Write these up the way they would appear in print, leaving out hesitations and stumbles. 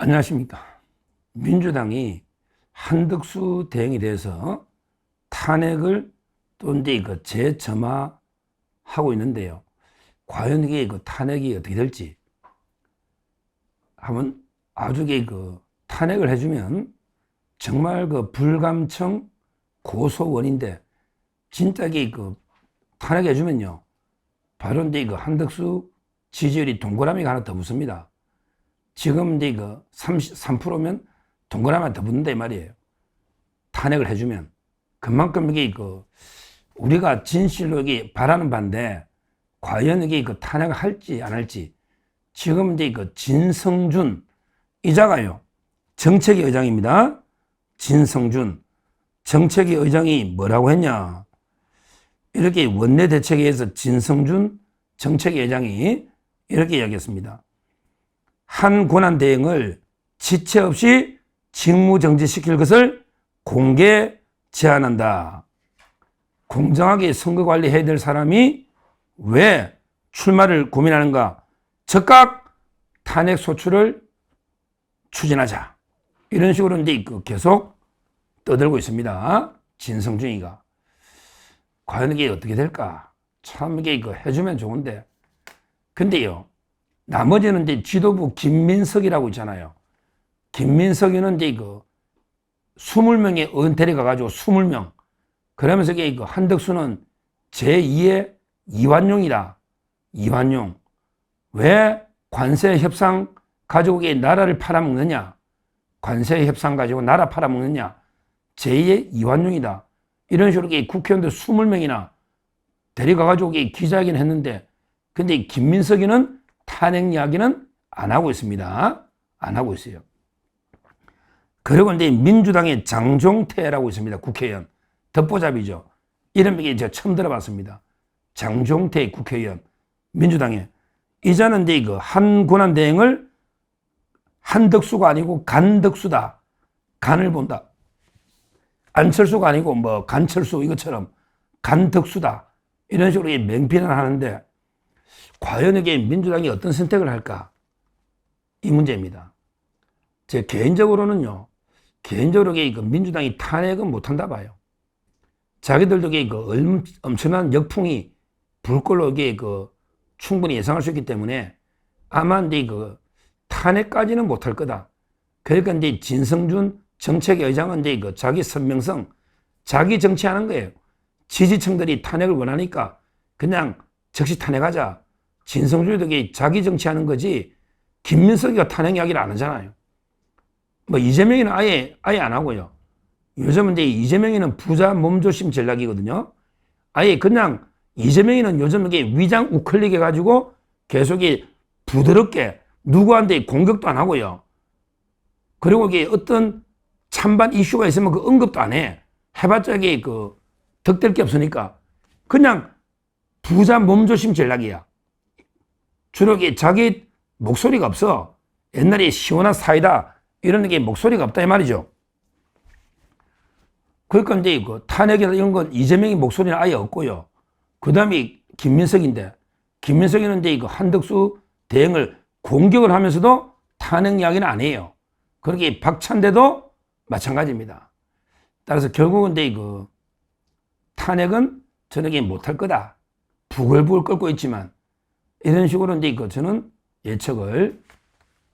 안녕하십니까. 민주당이 한덕수 대행에 대해서 탄핵을 또 이제 재점화하고 있는데요. 과연 이게 탄핵이 어떻게 될지 한번 아주 탄핵을 해주면 정말 불감청 고소원인데 진짜 탄핵해주면요. 바로 이제 한덕수 지지율이 동그라미가 하나 더 붙습니다. 지금 이제 33%면 동그라미 더 붙는다 이 말이에요. 탄핵을 해주면. 그만큼 이게 우리가 진실로 이게 바라는 바인데, 과연 이게 탄핵을 할지 안 할지. 지금 이제 진성준 이자가요. 정책위 의장입니다. 진성준. 정책위 의장이 뭐라고 했냐. 이렇게 원내대책위에서 진성준 정책위 의장이 이렇게 이야기했습니다. 한 권한대행을 지체 없이 직무정지시킬 것을 공개 제안한다. 공정하게 선거 관리해야 될 사람이 왜 출마를 고민하는가? 즉각 탄핵 소추를 추진하자. 이런 식으로 이제 계속 떠들고 있습니다. 진성준이가. 과연 이게 어떻게 될까? 참 이게 해주면 좋은데. 근데요. 나머지는 이제 지도부 김민석이라고 있잖아요. 김민석이는 이제 20명의 의원 데려가가지고 20명. 그러면서 이게 한덕수는 제2의 이완용이다. 이완용. 왜 관세 협상 가지고 나라를 팔아먹느냐? 관세 협상 가지고 나라 팔아먹느냐? 제2의 이완용이다. 이런 식으로 국회의원들 20명이나 데려가가지고 기자회견 했는데, 근데 김민석이는 탄핵 이야기는 안 하고 있습니다. 안 하고 있어요. 그리고 이제 민주당의 장종태라고 있습니다. 국회의원. 덮보잡이죠. 이름이 제가 처음 들어봤습니다. 장종태 국회의원. 민주당에. 이자는 이제 한 권한대행을 한덕수가 아니고 간덕수다. 간을 본다. 안철수가 아니고 간철수 이것처럼 간덕수다. 이런 식으로 맹비난을 하는데, 과연 이게 민주당이 어떤 선택을 할까? 이 문제입니다. 제 개인적으로는요, 민주당이 탄핵은 못한다 봐요. 자기들도 엄청난 역풍이 불 걸로 충분히 예상할 수 있기 때문에 아마 이제 탄핵까지는 못할 거다. 그러니까 이제 진성준 정책위 의장은 이제 자기 선명성, 자기 정치하는 거예요. 지지층들이 탄핵을 원하니까 그냥 즉시 탄핵하자. 진성준이 자기 정치하는 거지 김민석이가 탄핵 이야기를 안 하잖아요. 이재명이는 아예 안 하고요. 요즘은 이제 이재명이는 부자 몸조심 전략이거든요. 아예 그냥 이재명이는 요즘 위장 우클릭 해가지고 계속 부드럽게 누구한테 공격도 안 하고요. 그리고 어떤 찬반 이슈가 있으면 언급도 안 해. 해봤자 덕될 게 없으니까. 그냥 부자 몸조심 전략이야. 주로 자기 목소리가 없어. 옛날에 시원한 사이다. 이런 게 목소리가 없다 이 말이죠. 그러니까 이제 탄핵이나 이런 건 이재명의 목소리는 아예 없고요. 그 다음에 김민석인데, 김민석이는 이제 한덕수 대행을 공격을 하면서도 탄핵 이야기는 안 해요. 그렇게 박찬대도 마찬가지입니다. 따라서 결국은 이제 탄핵은 저는 못할 거다. 부글부글 끓고 있지만, 이런 식으로 이제 저는 예측을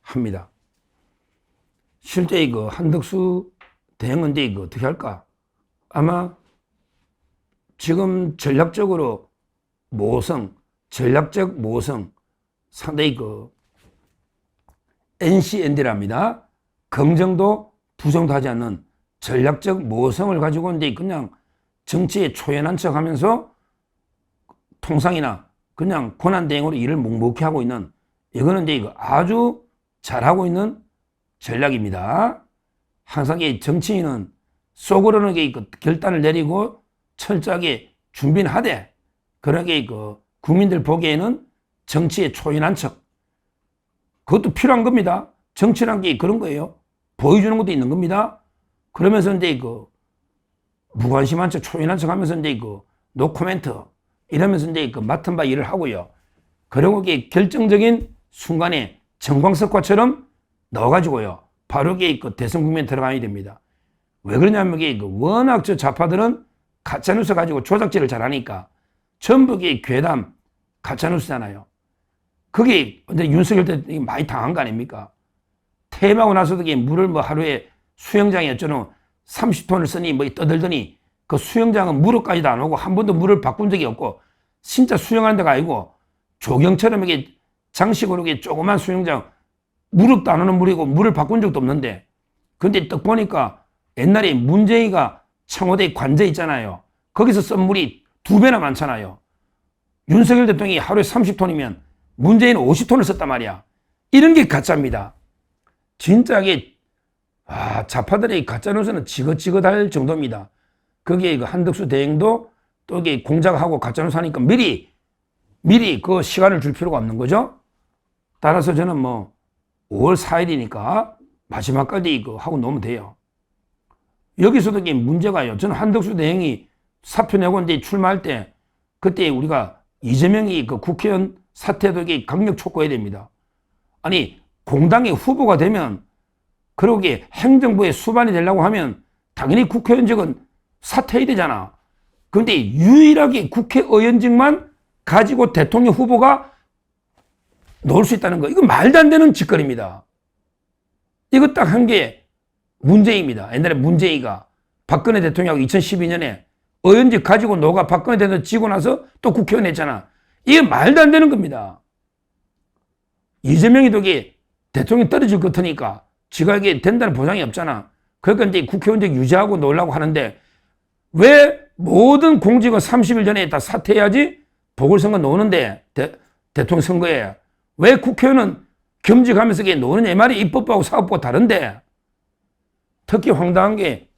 합니다. 실제 한덕수 대행은 이제 어떻게 할까? 아마 지금 전략적 모성, 상당히 NCND랍니다. 긍정도 부정도 하지 않는 전략적 모성을 가지고 이제 그냥 정치에 초연한 척 하면서 통상이나 그냥 권한대행으로 일을 묵묵히 하고 있는, 이거는 이제 아주 잘하고 있는 전략입니다. 항상 정치인은 속으로는 결단을 내리고 철저하게 준비는 하되, 그러게 국민들 보기에는 정치에 초연한 척. 그것도 필요한 겁니다. 정치란 게 그런 거예요. 보여주는 것도 있는 겁니다. 그러면서 이제 무관심한 척, 초연한 척 하면서 이제 노코멘트 이러면서 이제 맡은 바 일을 하고요. 그리고 결정적인 순간에 정광석화처럼 넣어가지고요. 바로 이게 그 대선 국면에 들어가야 됩니다. 왜 그러냐면 이게 워낙 저 좌파들은 가짜뉴스 가지고 조작질을 잘하니까 전부 이게 괴담, 가짜뉴스잖아요. 그게 근데 윤석열 때 많이 당한 거 아닙니까? 퇴임하고 나서도 이게 물을 뭐 하루에 수영장에 어쩌노 30톤을 쓰니 뭐 떠들더니 그 수영장은 무릎까지도 안 오고 한 번도 물을 바꾼 적이 없고 진짜 수영하는 데가 아니고 조경처럼 이게 장식으로 이게 조그만 수영장 무릎도 안 오는 물이고 물을 바꾼 적도 없는데 근데 딱 보니까 옛날에 문재인이가 청와대 관제 있잖아요. 거기서 쓴 물이 2배나 많잖아요. 윤석열 대통령이 하루에 30톤이면 문재인은 50톤을 썼단 말이야. 이런 게 가짜입니다. 진짜 이게 좌파들의 가짜뉴스는 지긋지긋할 정도입니다. 거기에 그 한덕수 대행도 또 이게 공작하고 가짜뉴스 하니까 미리 그 시간을 줄 필요가 없는 거죠. 따라서 저는 뭐 5월 4일이니까 마지막까지 이거 하고 놓으면 돼요. 여기서도 이게 문제가요. 저는 한덕수 대행이 사표 내고 이제 출마할 때 그때 우리가 이재명이 그 국회의원 사퇴도 이게 강력 촉구해야 됩니다. 아니 공당의 후보가 되면 그러게 행정부의 수반이 되려고 하면 당연히 국회의원직은 사퇴해야 되잖아. 그런데 유일하게 국회의원직만 가지고 대통령 후보가 놓을 수 있다는 거 이거 말도 안 되는 짓거리입니다. 이거 딱 한 게 문재인입니다. 옛날에 문재인이가 박근혜 대통령하고 2012년에 의원직 가지고 너가 박근혜 대통령 지고 나서 또 국회의원 했잖아. 이게 말도 안 되는 겁니다. 이재명이 되게 대통령 떨어질 것 같으니까 지가 이게 된다는 보장이 없잖아. 그러니까 이제 국회의원직 유지하고 놓으려고 하는데 왜 모든 공직은 30일 전에 다 사퇴해야지 보궐선거 놓는데 대통령 선거에 왜 국회의원은 겸직하면서 이게 노느냐 이 말이 입법부하고 사법부가 다른데 특히 황당한 게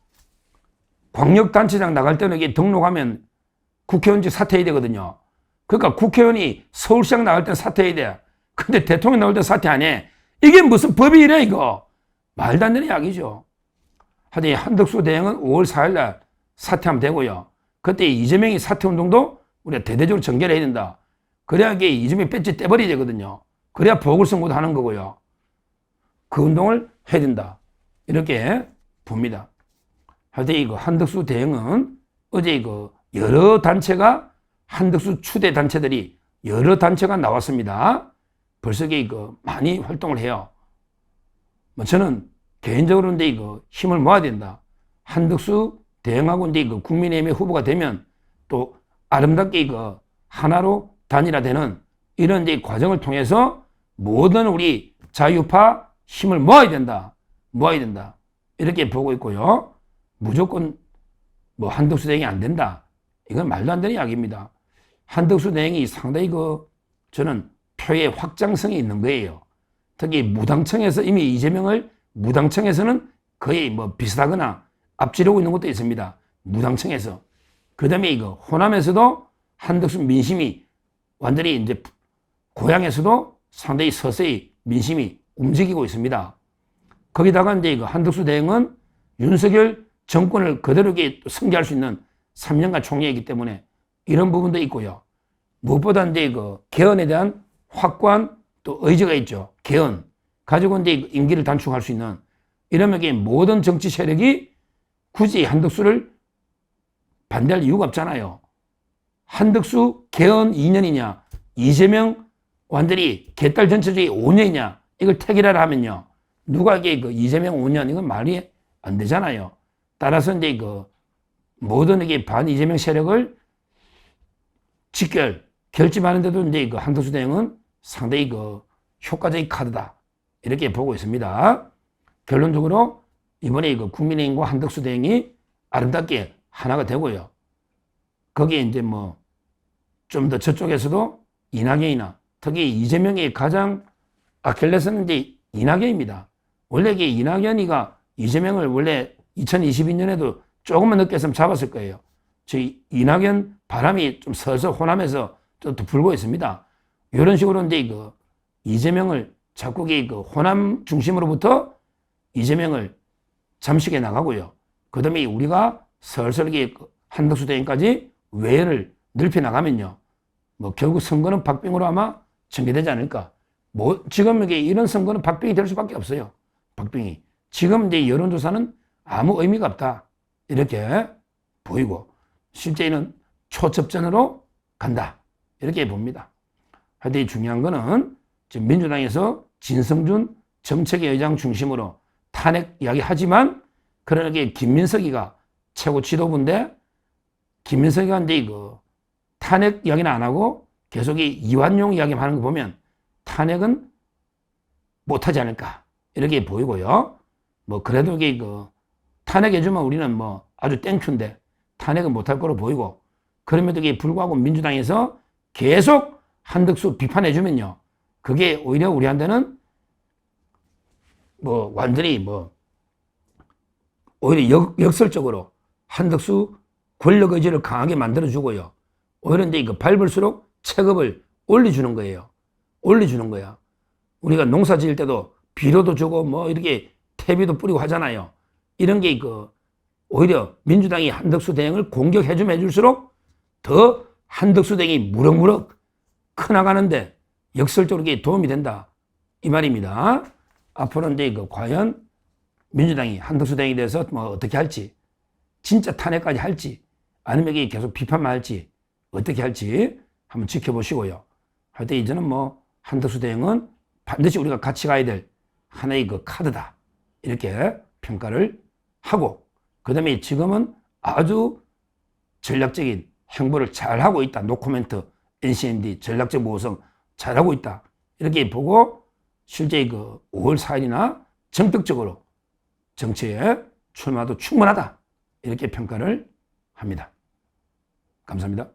광역단체장 나갈 때는 이게 등록하면 국회의원직 사퇴해야 되거든요. 그러니까 국회의원이 서울시장 나갈 때는 사퇴해야 돼. 근데 대통령 나올 때 사퇴 안 해. 이게 무슨 법이 이래 이거. 말도 안 되는 이야기죠. 하여튼 한덕수 대행은 5월 4일 날 사퇴하면 되고요. 그때 이재명이 사퇴운동도 우리가 대대적으로 전개를 해야 된다. 그래야 이게 이재명이 배지 떼버려야 되거든요. 그래야 보궐선거도 하는 거고요. 그 운동을 해야 된다. 이렇게 봅니다. 하여튼 이거 한덕수 대행은 어제 이거 여러 단체가 한덕수 추대 단체들이 여러 단체가 나왔습니다. 벌써 이거 많이 활동을 해요. 뭐 저는 개인적으로 이제 이거 힘을 모아야 된다. 한덕수 대행하고 이제 이거 국민의힘의 후보가 되면 또 아름답게 이거 하나로 단일화되는 이런 이제 과정을 통해서 모든 우리 자유파 힘을 모아야 된다. 모아야 된다. 이렇게 보고 있고요. 무조건 뭐 한덕수 대행이 안 된다. 이건 말도 안 되는 이야기입니다. 한덕수 대행이 상당히 저는 표의 확장성이 있는 거예요. 특히 무당청에서 이미 이재명을 무당청에서는 거의 뭐 비슷하거나 앞지르고 있는 것도 있습니다. 무당청에서. 그 다음에 호남에서도 한덕수 민심이 완전히 이제 고향에서도 상당히 서서히 민심이 움직이고 있습니다. 거기다가 이제 한덕수 대행은 윤석열 정권을 그대로 승계할 수 있는 3년간 총리이기 때문에 이런 부분도 있고요. 무엇보다 이제 개헌에 대한 확고한 또 의지가 있죠. 개헌. 가지고 이제 임기를 단축할 수 있는 이러면 모든 정치 세력이 굳이 한덕수를 반대할 이유가 없잖아요. 한덕수 개헌 2년이냐, 이재명 완전히 개딸 전체주의 5년이냐, 이걸 택이라라 하면요. 누가 이재명 5년, 이건 말이 안 되잖아요. 따라서 이제 모든 반 이재명 세력을 결집하는데도 이제 한덕수 대행은 상당히 효과적인 카드다. 이렇게 보고 있습니다. 결론적으로 이번에 국민의힘과 한덕수 대행이 아름답게 하나가 되고요. 거기에 이제 좀 더 저쪽에서도 이낙연이나 특히 이재명의 가장 아킬레스는 이제 이낙연입니다. 원래 이낙연이가 이재명을 원래 2022년에도 조금만 늦게 했으면 잡았을 거예요. 저희 이낙연 바람이 좀 서서 호남에서 좀 더 불고 있습니다. 이런 식으로 이제 이재명을 자꾸 호남 중심으로부터 이재명을 잠식해 나가고요. 그 다음에 우리가 슬슬 한덕수 대행까지 외연을 넓혀 나가면요. 결국 선거는 박빙으로 아마 전개되지 않을까. 지금 이런 선거는 박빙이 될 수밖에 없어요. 박빙이. 지금 이제 여론조사는 아무 의미가 없다. 이렇게 보이고, 실제는 초접전으로 간다. 이렇게 봅니다. 하여튼 중요한 거는 지금 민주당에서 진성준 정책위 의장 중심으로 탄핵 이야기 하지만, 그러게 김민석이가 최고 지도부인데, 김민석이가 이제 탄핵 이야기는 안 하고 계속 이완용 이야기만 하는 거 보면 탄핵은 못하지 않을까. 이렇게 보이고요. 뭐, 그래도 이게 탄핵해주면 우리는 뭐 아주 땡큐인데 탄핵은 못할 거로 보이고, 그럼에도 불구하고 민주당에서 계속 한덕수 비판해주면요, 그게 오히려 우리한테는 뭐 완전히 뭐 오히려 역설적으로 한덕수 권력 의지를 강하게 만들어주고요. 오히려 이제 밟을수록 체급을 올려주는 거예요. 올려주는 거야. 우리가 농사 지을 때도 비료도 주고 뭐 이렇게 퇴비도 뿌리고 하잖아요. 이런 게 오히려 민주당이 한덕수 대행을 공격해주면 해줄수록 더 한덕수 대행이 무럭무럭 커나가는데 역설적으로 도움이 된다. 이 말입니다. 앞으로 이제 과연 민주당이 한덕수 대행에 대해서 뭐 어떻게 할지, 진짜 탄핵까지 할지, 아니면 이게 계속 비판만 할지, 어떻게 할지 한번 지켜보시고요. 하여튼 이제는 뭐 한덕수 대행은 반드시 우리가 같이 가야 될 하나의 카드다. 이렇게 평가를 하고, 그 다음에 지금은 아주 전략적인 행보를 잘하고 있다. 노코멘트, NCND, 전략적 모성 잘하고 있다. 이렇게 보고 실제 5월 4일이나 정득적으로 정치에 출마도 충분하다. 이렇게 평가를 합니다. 감사합니다.